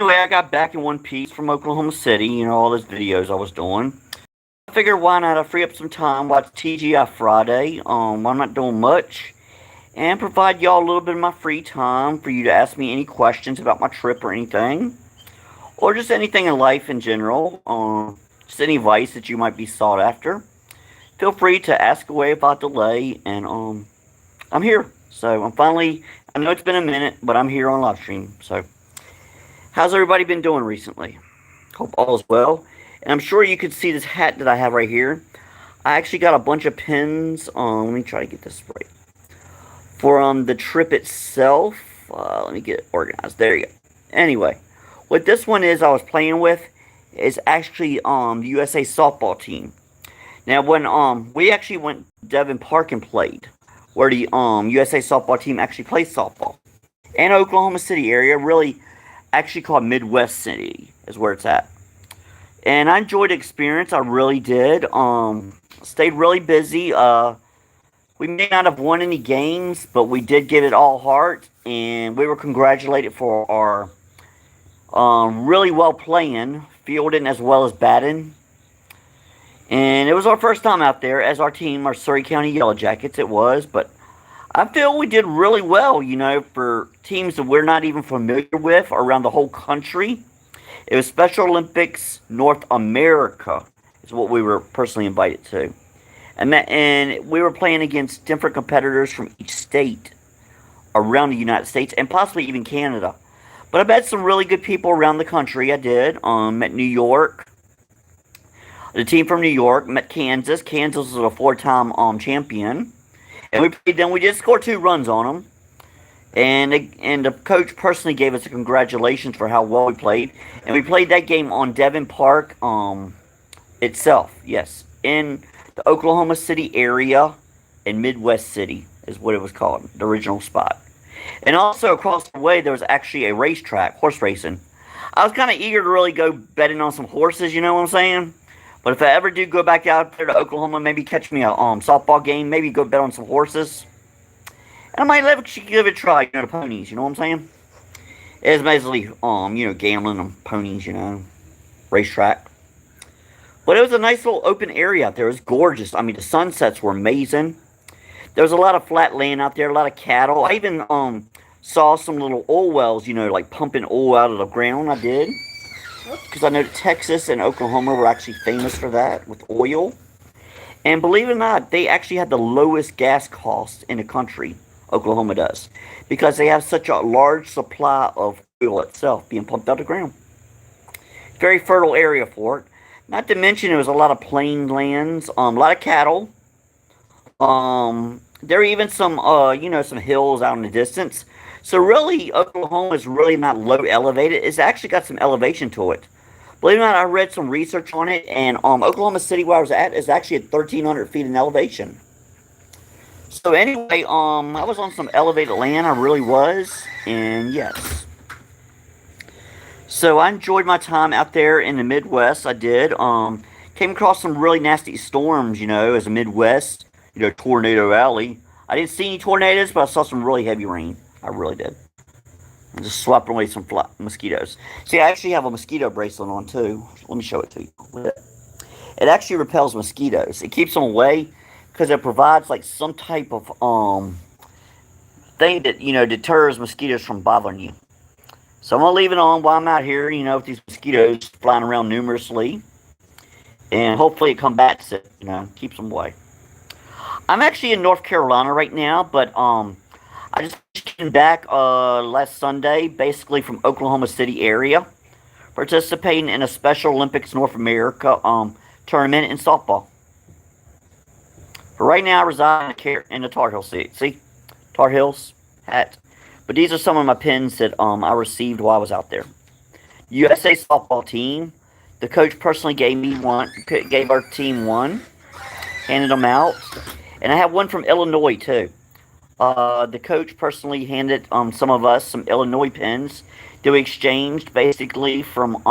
Anyway, I got back in one piece from Oklahoma City, all those videos I was doing. I figured why not I free up some time, watch TGI Friday, while I'm not doing much, and provide y'all a little bit of my free time for you to ask me any questions about my trip or anything, or just anything in life in general, just any advice that you might be sought after. Feel free to ask away without delay, and I'm here. So I'm finally, I know it's been a minute, but I'm here on live stream. So how's everybody been doing recently? Hope all is well. And I'm sure you could see this hat that I have right here. I actually got a bunch of pins. Let me try to get this right. For the trip itself. Let me get it organized. There you go. Anyway, what this one is I was playing with is actually the USA softball team. Now when we actually went to Devon Park and played, where the USA softball team actually plays softball. And Oklahoma City area, really actually called Midwest City is where it's at. And I enjoyed the experience, I really did. Stayed really busy. We may not have won any games, but we did give it all heart, and we were congratulated for our really well playing, fielding as well as batting. And it was our first time out there as our team, our Surrey County Yellow Jackets, it was. But I feel we did really well, for teams that we're not even familiar with around the whole country. It was Special Olympics North America is what we were personally invited to. And we were playing against different competitors from each state around the United States and possibly even Canada. But I met some really good people around the country. I did. Met New York. The team from New York met Kansas. Kansas was a four-time champion. And we played them. We did score 2 runs on them. And the coach personally gave us a congratulations for how well we played. And we played that game on Devon Park itself. Yes. In the Oklahoma City area in Midwest City is what it was called. The original spot. And also across the way there was actually a racetrack, horse racing. I was kind of eager to really go betting on some horses, you know what I'm saying? But if I ever do go back out there to Oklahoma, maybe catch me a softball game, maybe go bet on some horses. And I might give it a try, the ponies, you know what I'm saying? It's basically, gambling on ponies, racetrack. But it was a nice little open area out there. It was gorgeous. I mean, the sunsets were amazing. There was a lot of flat land out there, a lot of cattle. I even saw some little oil wells, like pumping oil out of the ground. I did. Because I know Texas and Oklahoma were actually famous for that, with oil. And believe it or not, they actually had the lowest gas costs in the country. Oklahoma does. Because they have such a large supply of oil itself being pumped out of the ground. Very fertile area for it. Not to mention there was a lot of plain lands, a lot of cattle. There are even some, some hills out in the distance. So really, Oklahoma is really not low elevated. It's actually got some elevation to it. Believe it or not, I read some research on it, and Oklahoma City, where I was at, is actually at 1,300 feet in elevation. So anyway, I was on some elevated land. I really was, and yes. So I enjoyed my time out there in the Midwest. I did. Came across some really nasty storms, as a Midwest, Tornado Alley. I didn't see any tornadoes, but I saw some really heavy rain. I really did. And just swapping away some mosquitoes. See, I actually have a mosquito bracelet on, too. Let me show it to you. It actually repels mosquitoes. It keeps them away because it provides, some type of thing that, deters mosquitoes from bothering you. So I'm going to leave it on while I'm out here, with these mosquitoes flying around numerously. And hopefully it combats it, keeps them away. I'm actually in North Carolina right now, but I just came back last Sunday, basically from Oklahoma City area, participating in a Special Olympics North America tournament in softball. But right now I reside in the Tar Heel seat. See? Tar Heels hat. But these are some of my pins that I received while I was out there. USA softball team. The coach personally gave our team one. Handed them out. And I have one from Illinois, too. The coach personally handed some of us some Illinois pins that we exchanged basically from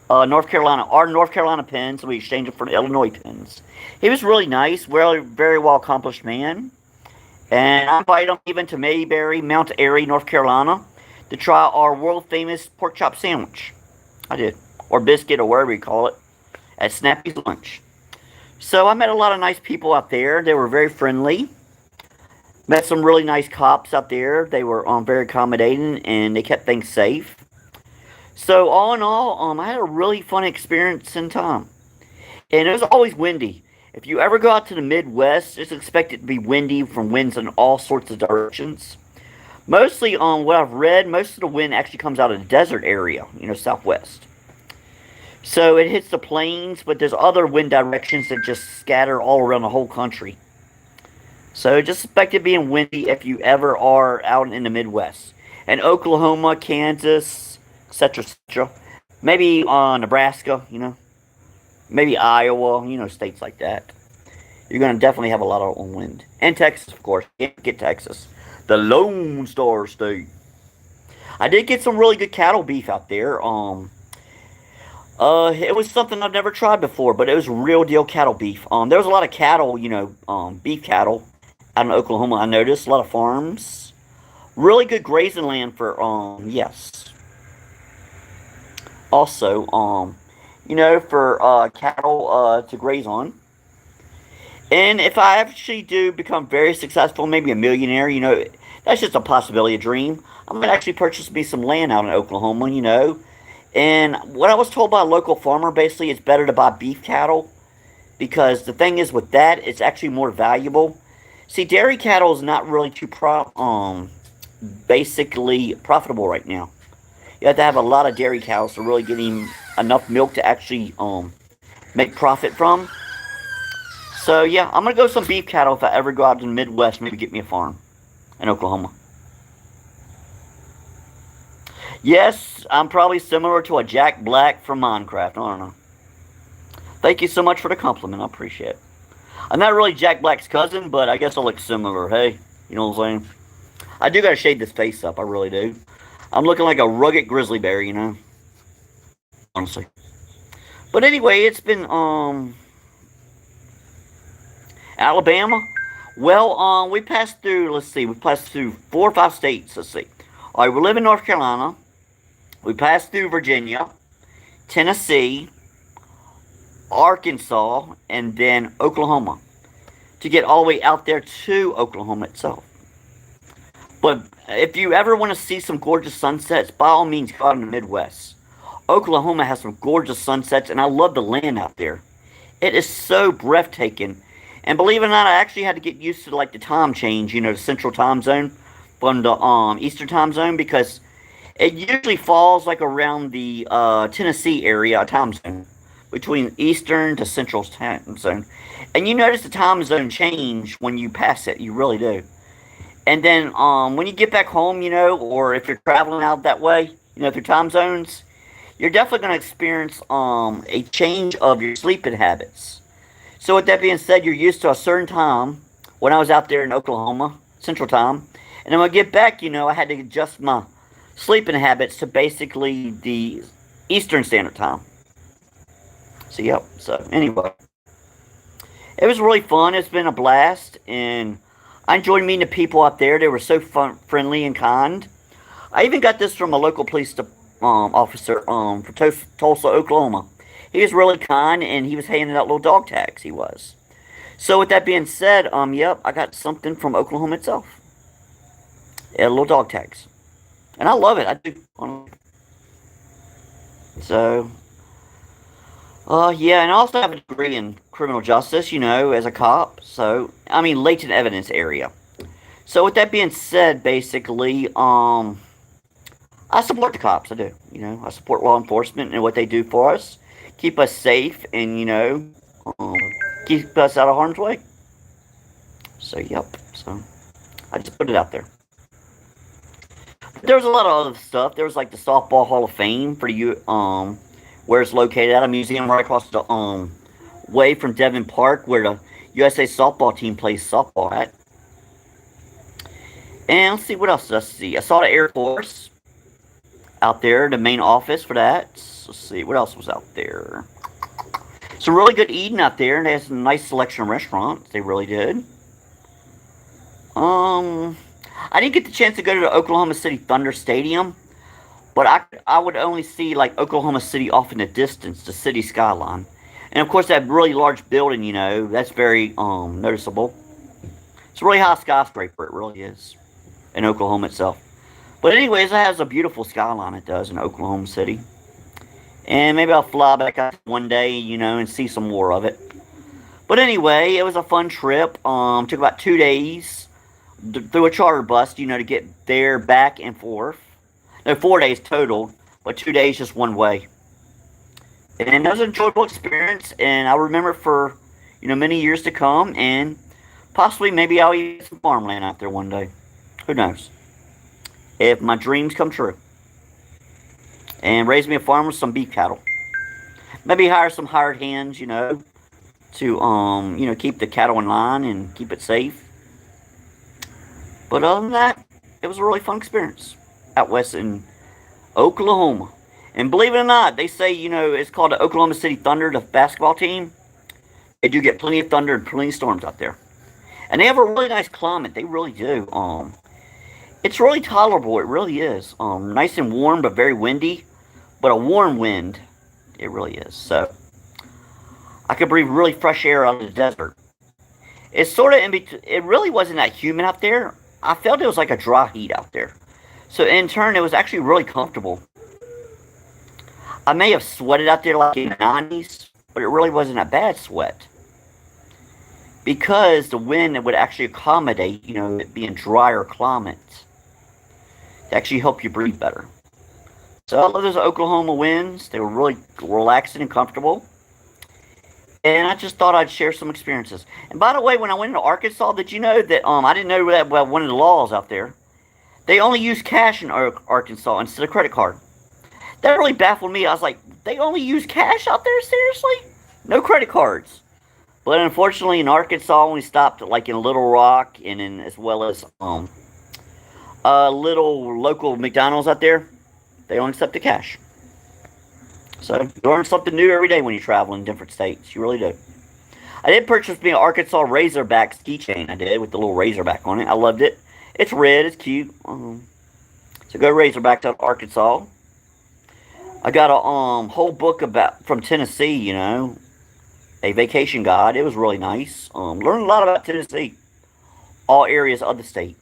North Carolina. Our North Carolina pins, we exchanged them for Illinois pins. He was really nice, really very well accomplished man. And I invited him even to Mayberry, Mount Airy, North Carolina to try our world famous pork chop sandwich. I did. Or biscuit, or whatever you call it, at Snappy's Lunch. So I met a lot of nice people out there. They were very friendly. Met some really nice cops out there. They were very accommodating, and they kept things safe. So all in all, I had a really fun experience in time. And it was always windy. If you ever go out to the Midwest, it's expected to be windy from winds in all sorts of directions. Mostly on what I've read, most of the wind actually comes out of the desert area, southwest. So it hits the plains, but there's other wind directions that just scatter all around the whole country. So just expect it being windy if you ever are out in the Midwest. And Oklahoma, Kansas, etc., etc. Maybe Nebraska, maybe Iowa, states like that. You're going to definitely have a lot of wind. And Texas, of course. Can't get Texas. The Lone Star State. I did get some really good cattle beef out there. It was something I've never tried before, but it was real deal cattle beef. There was a lot of cattle, beef cattle out in Oklahoma. I noticed a lot of farms. Really good grazing land for, yes. Also, for cattle to graze on. And if I actually do become very successful, maybe a millionaire, that's just a possibility, a dream. I'm going to actually purchase me some land out in Oklahoma, And what I was told by a local farmer, basically, it's better to buy beef cattle. Because the thing is with that, it's actually more valuable. See, dairy cattle is not really too basically profitable right now. You have to have a lot of dairy cows to really get enough milk to actually make profit from. So, yeah, I'm going to go some beef cattle if I ever go out to the Midwest, maybe get me a farm in Oklahoma. Yes, I'm probably similar to a Jack Black from Minecraft. I don't know. Thank you so much for the compliment. I appreciate it. I'm not really Jack Black's cousin, but I guess I look similar. Hey, you know what I'm saying? I do got to shade this face up. I really do. I'm looking like a rugged grizzly bear, honestly. But anyway, it's been, Alabama. Well, we passed through, we passed through 4 or 5 states, All right, we live in North Carolina. We passed through Virginia, Tennessee, Arkansas, and then Oklahoma. To get all the way out there to Oklahoma itself. But if you ever want to see some gorgeous sunsets, by all means, go out in the Midwest. Oklahoma has some gorgeous sunsets, and I love the land out there. It is so breathtaking. And believe it or not, I actually had to get used to the time change, the central time zone from the eastern time zone, because it usually falls around the Tennessee area time zone, between eastern to central time zone. And you notice the time zone change when you pass it, you really do. And then when you get back home, or if you're traveling out that way, through time zones, you're definitely going to experience a change of your sleeping habits. So with that being said, you're used to a certain time when I was out there in Oklahoma, Central Time. And then when I get back, I had to adjust my sleeping habits to basically the Eastern Standard Time. So, yep. So, anyway. It was really fun. It's been a blast. And I enjoyed meeting the people out there. They were so friendly and kind. I even got this from a local police officer for Tulsa, Oklahoma. He was really kind, and he was handing out little dog tags, he was. So with that being said, yep, I got something from Oklahoma itself. Yeah, little dog tags. And I love it, I do. So, yeah, and I also have a degree in criminal justice, as a cop. So, latent evidence area. So with that being said, basically, I support the cops, I do. I support law enforcement and what they do for us. Keep us safe and, keep us out of harm's way. So, yep. So, I just put it out there. There was a lot of other stuff. There was, the Softball Hall of Fame for you, where it's located at a museum right across the, way from Devon Park, where the USA softball team plays softball at. And let's see, what else did I see? I saw the Air Force out there, the main office for that. Let's see, what else was out there? Some really good eating out there, and they had some nice selection of restaurants. They really did. I didn't get the chance to go to the Oklahoma City Thunder Stadium. But I would only see like Oklahoma City off in the distance, the city skyline. And of course that really large building, that's very noticeable. It's a really high skyscraper, it really is, in Oklahoma itself. But anyways, it has a beautiful skyline, it does, in Oklahoma City. And maybe I'll fly back out one day, and see some more of it. But anyway, it was a fun trip. Took about 2 days through a charter bus, to get there, back, and forth. No, 4 days total, but 2 days just one way. And it was an enjoyable experience, and I'll remember it for, many years to come, and possibly maybe I'll even get some farmland out there one day. Who knows? If my dreams come true. And raise me a farm with some beef cattle. Maybe hire some hired hands, to, keep the cattle in line and keep it safe. But other than that, it was a really fun experience out west in Oklahoma. And believe it or not, they say, it's called the Oklahoma City Thunder, the basketball team. They do get plenty of thunder and plenty of storms out there. And they have a really nice climate. They really do. It's really tolerable. It really is. Nice and warm, but very windy. But a warm wind. It really is. So, I could breathe really fresh air out of the desert. It's sort of in between. It really wasn't that humid out there. I felt it was like a dry heat out there. So, in turn, it was actually really comfortable. I may have sweated out there like in the 90s, but it really wasn't a bad sweat. Because the wind would actually accommodate, it being drier climate. To actually help you breathe better. So I love those Oklahoma winds. They were really relaxing and comfortable. And I just thought I'd share some experiences. And by the way, when I went into Arkansas, did you know that I didn't know that one of the laws out there, they only use cash in Arkansas instead of credit card. That really baffled me. I was like, they only use cash out there? Seriously? No credit cards. But unfortunately, in Arkansas, when we stopped like in Little Rock and in as well as little local McDonald's out there, they don't accept the cash. So you learn something new every day when you travel in different states. You really do. I did purchase me an Arkansas Razorback ski chain. I did with the little Razorback on it. I loved it. It's red. It's cute. So go Razorbacks out of Arkansas. I got a whole book from Tennessee. A vacation guide. It was really nice. Learned a lot about Tennessee. All areas of the state.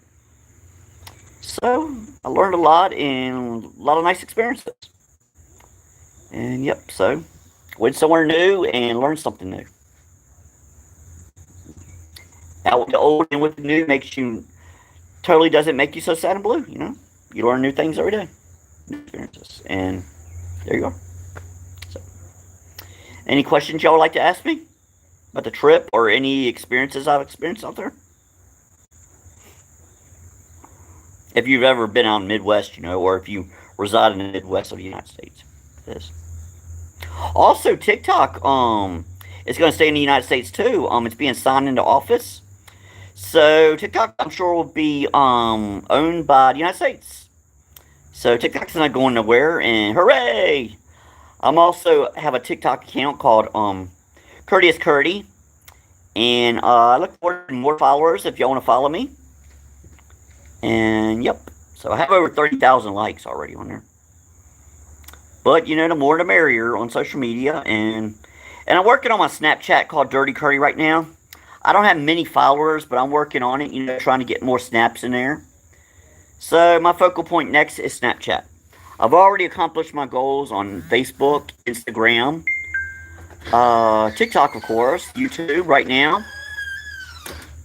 So, I learned a lot and a lot of nice experiences. And yep, so, went somewhere new and learned something new. Out with the old and with the new doesn't make you so sad and blue, You learn new things every day. New experiences. And there you are. So, any questions y'all would like to ask me about the trip or any experiences I've experienced out there? If you've ever been out in the Midwest, or if you reside in the Midwest of the United States. This. Also, TikTok is going to stay in the United States too. It's being signed into office. So TikTok, I'm sure, will be owned by the United States. So TikTok's not going nowhere, and hooray! I'm also have a TikTok account called Dyrty Curty, and I look forward to more followers if y'all want to follow me. And, yep. So, I have over 30,000 likes already on there. But, the more the merrier on social media. And I'm working on my Snapchat called Dyrty Curty right now. I don't have many followers, but I'm working on it, trying to get more snaps in there. So, my focal point next is Snapchat. I've already accomplished my goals on Facebook, Instagram, TikTok, of course, YouTube right now.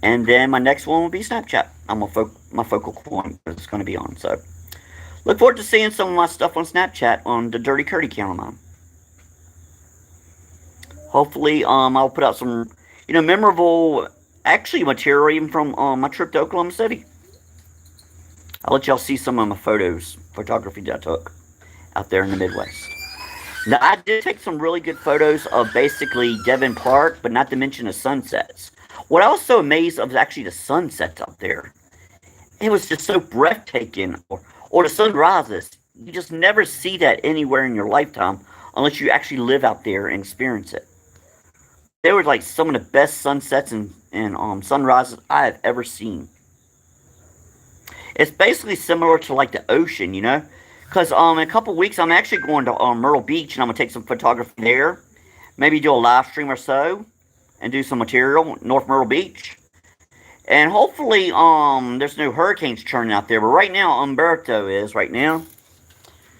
And then my next one will be Snapchat. My focal point is going to be on. So, look forward to seeing some of my stuff on Snapchat on the Dyrty Curty account of mine. Hopefully, I'll put out some, memorable, actually material even from my trip to Oklahoma City. I'll let y'all see some of my photography that I took out there in the Midwest. Now, I did take some really good photos of basically Devon Park, but not to mention the sunsets. What I was so amazed of was actually the sunsets up there. It was just so breathtaking. Or the sunrises. You just never see that anywhere in your lifetime unless you actually live out there and experience it. They were like some of the best sunsets and sunrises I have ever seen. It's basically similar to like the ocean, Because in a couple weeks, I'm actually going to Myrtle Beach, and I'm going to take some photography there. Maybe do a live stream or so, and do some material, North Myrtle Beach. And hopefully, there's no hurricanes churning out there. But right now, Umberto is right now.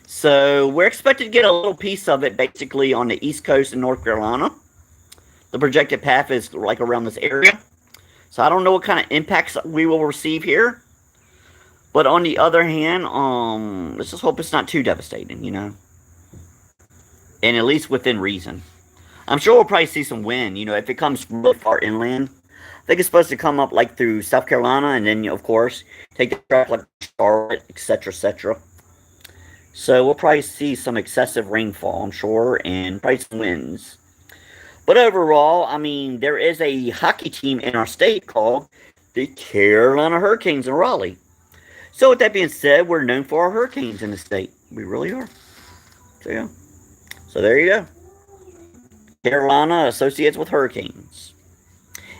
So we're expected to get a little piece of it, basically, on the East Coast in North Carolina. The projected path is like around this area. So I don't know what kind of impacts we will receive here. But on the other hand, let's just hope it's not too devastating, you know. And at least within reason. I'm sure we'll probably see some wind, you know, if it comes really far inland. I think it's supposed to come up like through South Carolina and then, of course, take the track like Charlotte, etc., etc. So we'll probably see some excessive rainfall, I'm sure, and probably some winds. But overall, I mean, there is a hockey team in our state called the Carolina Hurricanes in Raleigh. So with that being said, we're known for our hurricanes in the state. We really are. So yeah. So there you go. Carolina associates with hurricanes.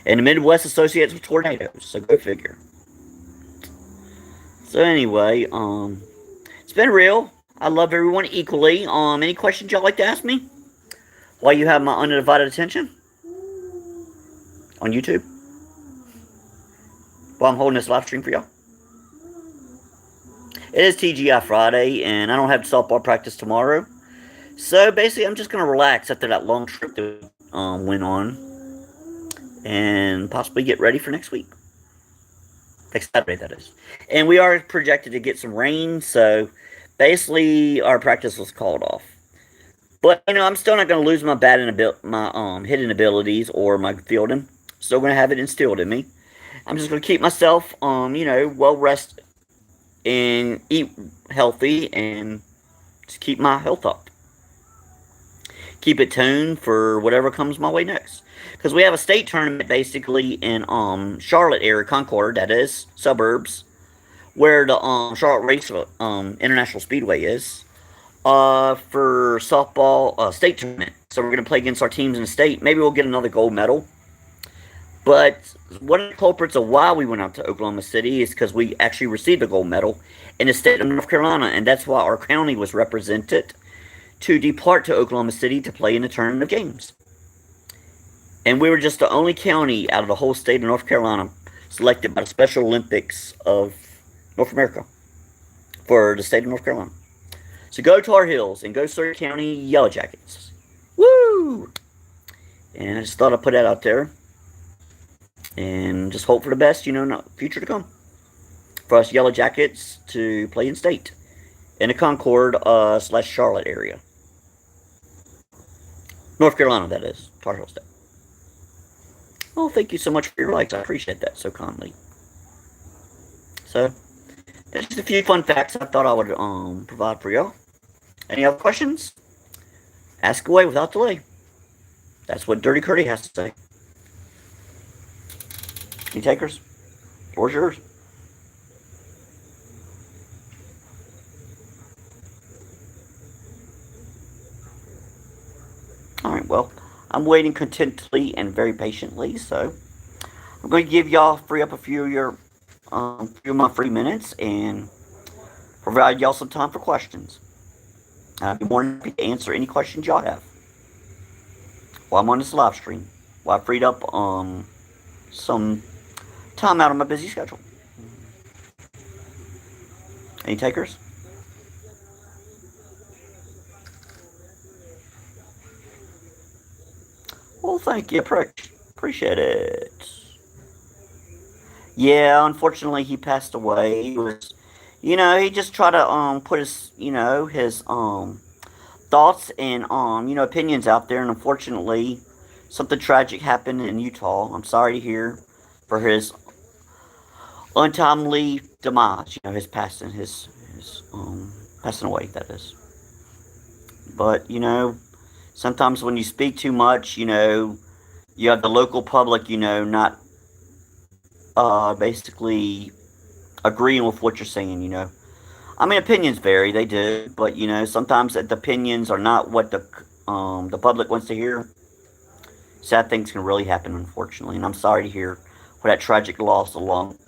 And the Midwest associates with tornadoes. So go figure. So anyway, it's been real. I love everyone equally. Any questions y'all like to ask me? While you have my undivided attention? On YouTube? While I'm holding this live stream for y'all? It is TGI Friday, and I don't have softball practice tomorrow. So, basically, I'm just going to relax after that long trip that went on. And possibly get ready for next week. Next Saturday, that is. And we are projected to get some rain, so basically, our practice was called off. But, you know, I'm still not going to lose my hitting abilities or my fielding. Still going to have it instilled in me. I'm just going to keep myself, you know, well rested. And eat healthy and just keep my health up. Keep it tuned for whatever comes my way next. Because we have a state tournament basically in Charlotte area, Concord, that is, suburbs, where the Charlotte Race International Speedway is, for softball state tournament. So we're going to play against our teams in the state. Maybe we'll get another gold medal. But one of the culprits of why we went out to Oklahoma City is because we actually received a gold medal in the state of North Carolina, and that's why our county was represented to depart to Oklahoma City to play in the tournament of games. And we were just the only county out of the whole state of North Carolina selected by the Special Olympics of North America for the state of North Carolina. So go Tar Heels and go Sawyer County Yellow Jackets. Woo! And I just thought I'd put that out there. And just hope for the best, you know, future to come. For us Yellow Jackets to play in state. In the Concord / Charlotte area. North Carolina, that is. Tar Heel State. Well, thank you so much for your likes. I appreciate that so kindly. So, that's just a few fun facts I thought I would provide for y'all. Any other questions? Ask away without delay. That's what Dyrty Curty has to say. Any takers? Floor's yours. Alright, well, I'm waiting contentedly and very patiently, so I'm going to give y'all free up a few of my free minutes and provide y'all some time for questions. I'd be more than happy to answer any questions y'all have while I'm on this live stream, while I freed up some time out of my busy schedule. Any takers? Well, thank you. Appreciate it. Yeah, unfortunately, he passed away. He was, you know, he just tried to put his, you know, his thoughts and you know, opinions out there, and unfortunately, something tragic happened in Utah. I'm sorry to hear for his untimely demise. You know, his passing away. That is. But you know, sometimes when you speak too much, you know, you have the local public, you know, not basically agreeing with what you're saying, you know. I mean, opinions vary, they do, but, you know, sometimes the opinions are not what the public wants to hear. Sad things can really happen, unfortunately, and I'm sorry to hear for that tragic loss along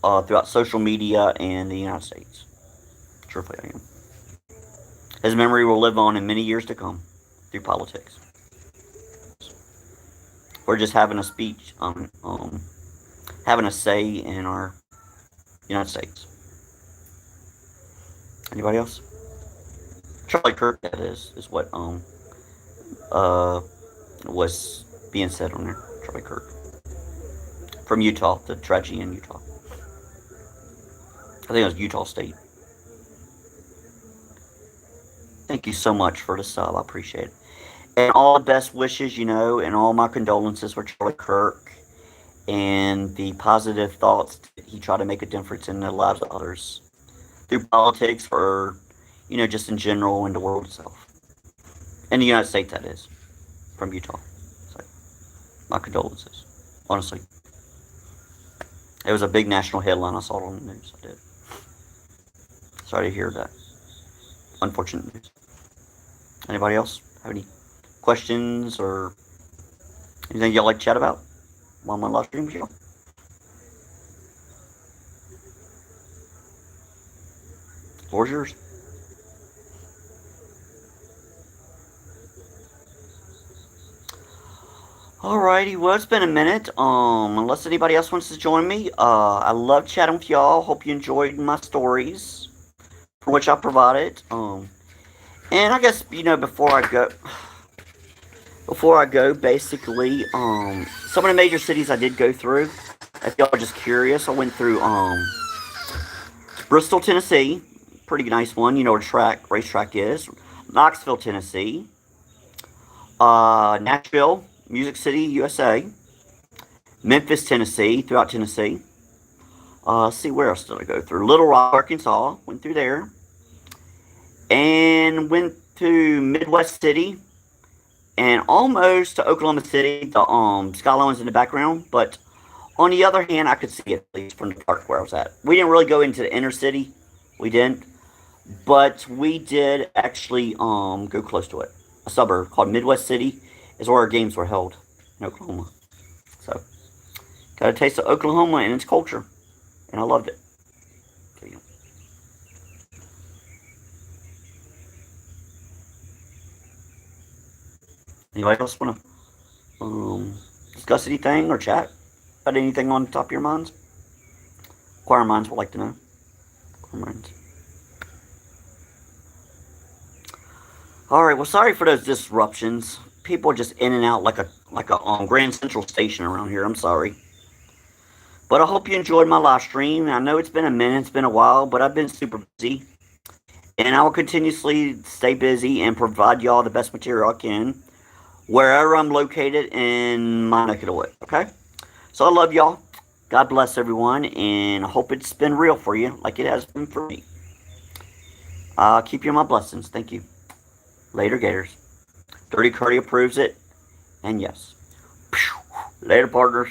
throughout social media and the United States. Truthfully, I am. His memory will live on in many years to come through politics. We're just having a speech, having a say in our United States. Anybody else? Charlie Kirk, that is what was being said on there. Charlie Kirk from Utah, the tragedy in Utah. I think it was Utah State. Thank you so much for the sub. I appreciate it. And all the best wishes, and all my condolences for Charlie Kirk and the positive thoughts that he tried to make a difference in the lives of others through politics or, just in general in the world itself. In the United States, that is. From Utah. So, my condolences. Honestly. It was a big national headline. I saw it on the news. I did. Sorry to hear that. Unfortunate news. Anybody else have any questions or anything y'all like to chat about while my live stream here? Floor's yours. Alrighty, well, it's been a minute. Unless anybody else wants to join me, I love chatting with y'all. Hope you enjoyed my stories, for which I provided. And I guess before I go, basically, some of the major cities I did go through. If y'all are just curious, I went through Bristol, Tennessee, pretty nice one. You know where racetrack is. Knoxville, Tennessee. Nashville, Music City, USA. Memphis, Tennessee, throughout Tennessee. Let's see, where else did I go through? Little Rock, Arkansas, went through there. And went to Midwest City. And almost to Oklahoma City. The skyline was in the background. But on the other hand, I could see it, at least from the park where I was at. We didn't really go into the inner city. We didn't. But we did actually go close to it. A suburb called Midwest City is where our games were held in Oklahoma. So, got a taste of Oklahoma and its culture. And I loved it. There you go. Anybody else want to discuss anything or chat about anything on top of your minds? Choir minds would like to know. Choir minds. Alright, well, sorry for those disruptions. People are just in and out like a Grand Central Station around here. I'm sorry. But I hope you enjoyed my live stream. I know it's been a minute, it's been a while, but I've been super busy. And I will continuously stay busy and provide y'all the best material I can wherever I'm located in my neck of the wood. Okay? So I love y'all. God bless everyone. And I hope it's been real for you like it has been for me. I'll keep you in my blessings. Thank you. Later, Gators. Dyrty Curty approves it. And yes. Later, partners.